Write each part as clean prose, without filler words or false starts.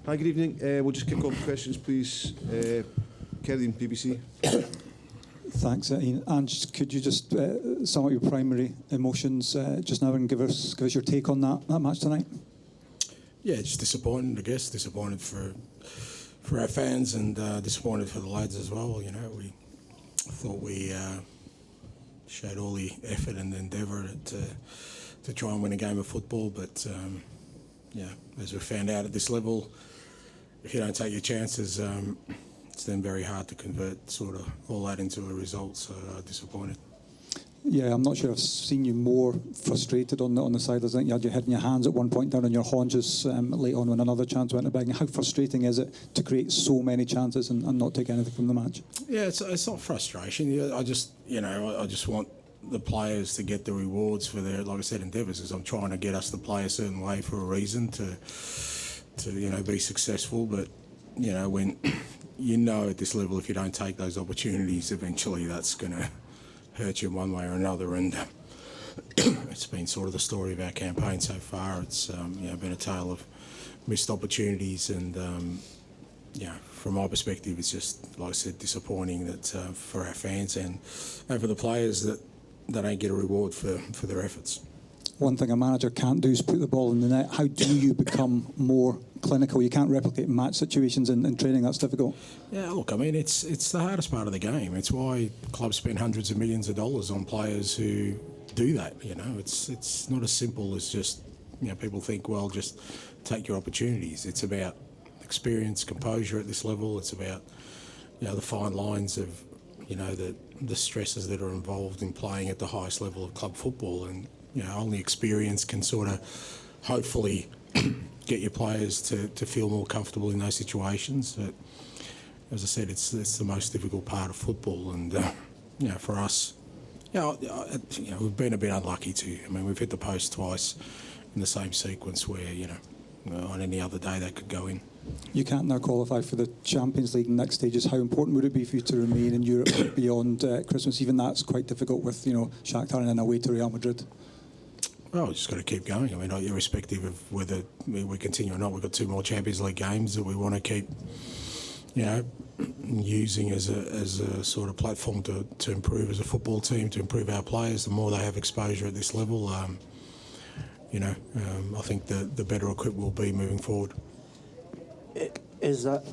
Hi, good evening. We'll just kick off with questions, please. Kelly, BBC. Thanks, Ian. Ange, could you just sum up your primary emotions just now and give us your take on that match tonight? Yeah, just disappointed, I guess. Disappointed for our fans and disappointed for the lads as well. You know, we thought we showed all the effort and endeavour to try and win a game of football, but yeah, as we found out at this level, if you don't take your chances, it's then very hard to convert sort of all that into a result. So disappointed. Yeah, I'm not sure I've seen you more frustrated on the side. I think you had your head in your hands at one point, down on your haunches late on when another chance went to bag. How frustrating is it to create so many chances and not take anything from the match? Yeah, it's not frustration. I just want the players to get the rewards for their, like I said, endeavours. Because I'm trying to get us to play a certain way for a reason to be successful. But when at this level, if you don't take those opportunities, eventually that's going to hurt you one way or another. And it's been sort of the story of our campaign so far. It's been a tale of missed opportunities, and from my perspective, it's just, like I said, disappointing that for our fans and for the players that they don't get a reward for their efforts. One thing a manager can't do is put the ball in the net. How do you become more clinical? You can't replicate match situations in training. That's difficult. Yeah, look, I mean, it's the hardest part of the game. It's why clubs spend hundreds of millions of dollars on players who do that. It's not as simple as just, people think, well, just take your opportunities. It's about experience, composure at this level. It's about, the fine lines of, the stresses that are involved in playing at the highest level of club football. And, only experience can sort of hopefully get your players to feel more comfortable in those situations. But as I said, it's the most difficult part of football. And, for us, we've been a bit unlucky too. I mean, we've hit the post twice in the same sequence where, on any other day that could go in. You can't now qualify for the Champions League next stages. How important would it be for you to remain in Europe beyond Christmas? Even that's quite difficult with, Shakhtar and then away to Real Madrid. Well, we've just got to keep going. I mean, irrespective of whether we continue or not, we've got 2 more Champions League games that we want to keep, using as a sort of platform to improve as a football team, to improve our players. The more they have exposure at this level, I think the better equipped we'll be moving forward. Is that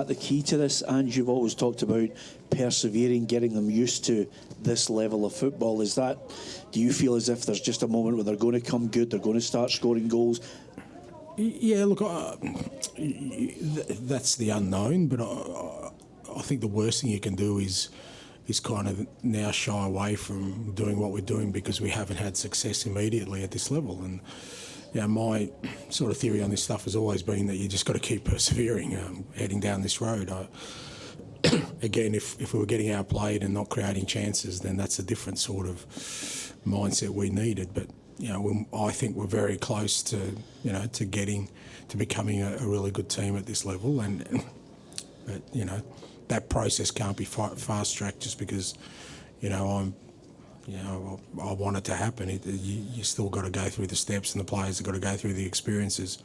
the key to this? And you've always talked about persevering, getting them used to this level of football. Do you feel as if there's just a moment where they're going to come good, they're going to start scoring goals? Yeah, look, that's the unknown, but I think the worst thing you can do is kind of now shy away from doing what we're doing because we haven't had success immediately at this level. And my sort of theory on this stuff has always been that you just got to keep persevering, heading down this road. Again, if we were getting outplayed and not creating chances, then that's a different sort of mindset we needed. But I think we're very close to becoming a really good team at this level. But that process can't be fast tracked just because I want it to happen. You still got to go through the steps, and the players have got to go through the experiences.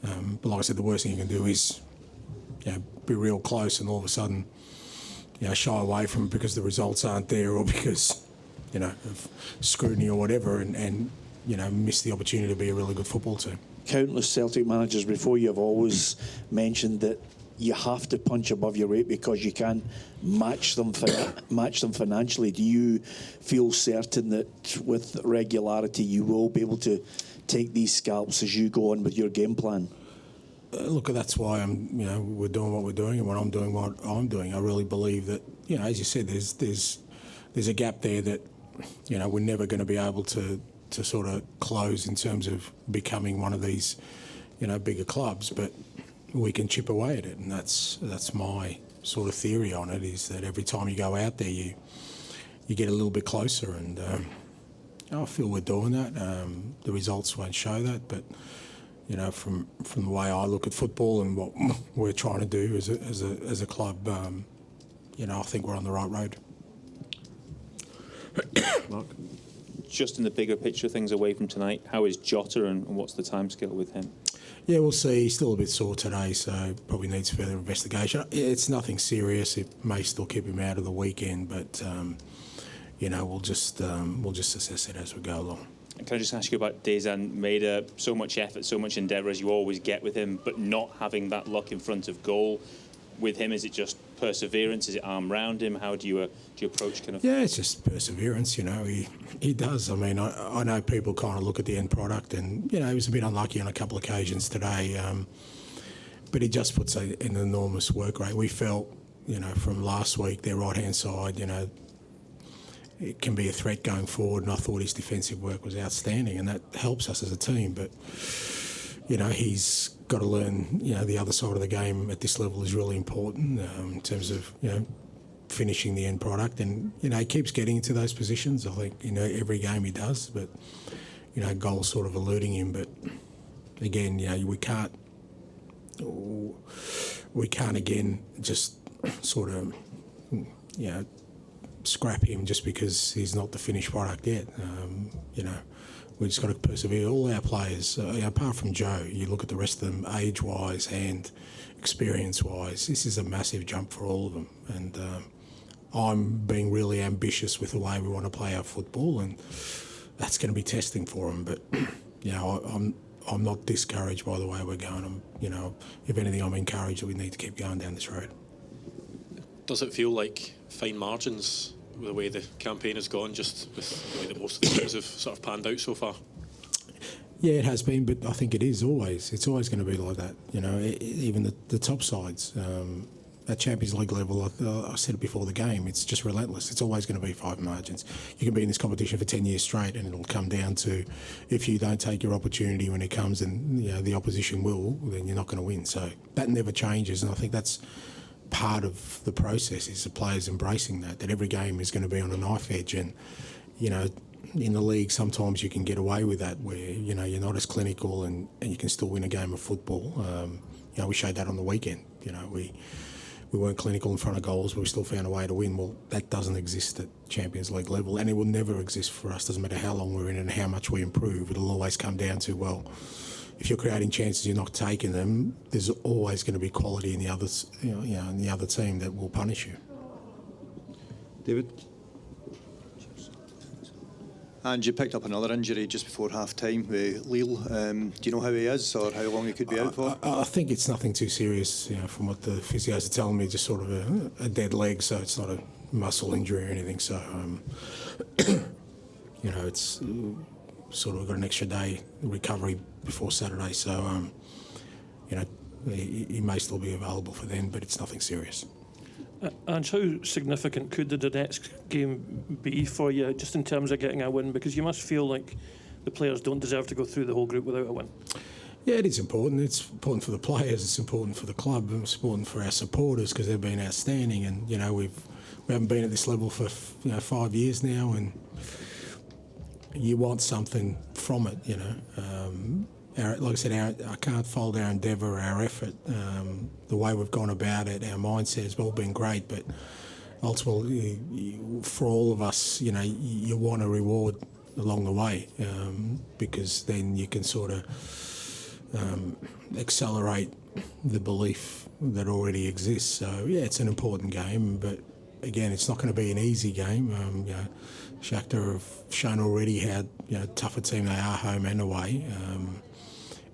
But like I said, the worst thing you can do is be real close and all of a sudden shy away from it because the results aren't there or because of scrutiny or whatever, and miss the opportunity to be a really good football team. Countless Celtic managers before you have always mentioned that you have to punch above your weight because you can't match them financially. Do you feel certain that with regularity you will be able to take these scalps as you go on with your game plan? Look, that's why we're doing what we're doing, and when I'm doing what I'm doing, I really believe that as you said, there's a gap there that we're never going to be able to sort of close in terms of becoming one of these bigger clubs, but we can chip away at it, and that's my sort of theory on it, is that every time you go out there you get a little bit closer, and I feel we're doing that. The results won't show that, but from the way I look at football and what we're trying to do as a club, I think we're on the right road. Mark? Just in the bigger picture, things away from tonight, how is Jota and what's the timescale with him? Yeah, we'll see. He's still a bit sore today, so probably needs further investigation. It's nothing serious. It may still keep him out of the weekend, but we'll just assess it as we go along. Can I just ask you about Dejan Maeda? So much effort, so much endeavour as you always get with him, but not having that luck in front of goal. With him, is it just perseverance? Is it arm round him? How do you approach kind of? Yeah, it's just perseverance. He does. I mean, I know people kind of look at the end product, and he was a bit unlucky on a couple of occasions today, but he just puts an enormous work rate. We felt, from last week, their right hand side, it can be a threat going forward, and I thought his defensive work was outstanding, and that helps us as a team. But he's got to learn, the other side of the game at this level is really important in terms of, finishing the end product. And, he keeps getting into those positions. I think, every game he does, but, goals sort of eluding him. But again, we can't again just sort of, scrap him just because he's not the finished product yet. We just got to persevere. All our players, apart from Joe, you look at the rest of them, age-wise and experience-wise, this is a massive jump for all of them. And I'm being really ambitious with the way we want to play our football, and that's going to be testing for them. But I'm not discouraged by the way we're going. If anything, I'm encouraged that we need to keep going down this road. Does it feel like fine margins with the way the campaign has gone, just with the way that most of the games have sort of panned out so far? Yeah, it has been, but I think it is always. It's always going to be like that. Even the top sides at Champions League level. I said it before the game. It's just relentless. It's always going to be fine margins. You can be in this competition for 10 years straight, and it'll come down to if you don't take your opportunity when it comes, and the opposition will, then you're not going to win. So that never changes, and I think that's part of the process is the players embracing that every game is going to be on a knife edge. And in the league sometimes you can get away with that where you're not as clinical and you can still win a game of football. We showed that on the weekend. We weren't clinical in front of goals, but we still found a way to win. Well, that doesn't exist at Champions League level, and it will never exist for us. Doesn't matter how long we're in and how much we improve, it'll always come down to, well, if you're creating chances, you're not taking them, there's always going to be quality in the others, in the other team that will punish you. David? And you picked up another injury just before half-time with Lille. Do you know how he is or how long he could be out for? I think it's nothing too serious, from what the physios are telling me, just sort of a dead leg, so it's not a muscle injury or anything. So, it's sort of got an extra day recovery before Saturday, so he may still be available for then, but it's nothing serious. And how significant could the Donetsk game be for you, just in terms of getting a win? Because you must feel like the players don't deserve to go through the whole group without a win. Yeah, it is important. It's important for the players. It's important for the club. It's important for our supporters because they've been outstanding. And we haven't been at this level for 5 years now, and you want something from it. Like I said, I can't fault our endeavour, our effort, the way we've gone about it. Our mindset has all been great, but ultimately, for all of us, you want a reward along the way because then you can sort of accelerate the belief that already exists. So yeah, it's an important game, but again, it's not going to be an easy game. Shakhtar have shown already how tough a team they are, home and away,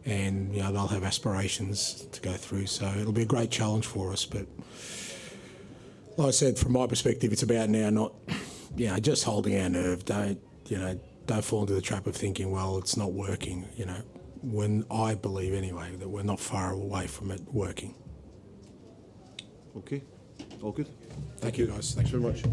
and they'll have aspirations to go through. So it'll be a great challenge for us. But like I said, from my perspective, it's about now not just holding our nerve. Don't fall into the trap of thinking, well, it's not working. When I believe anyway that we're not far away from it working. Okay, all good. Thank you, guys. Thanks very much.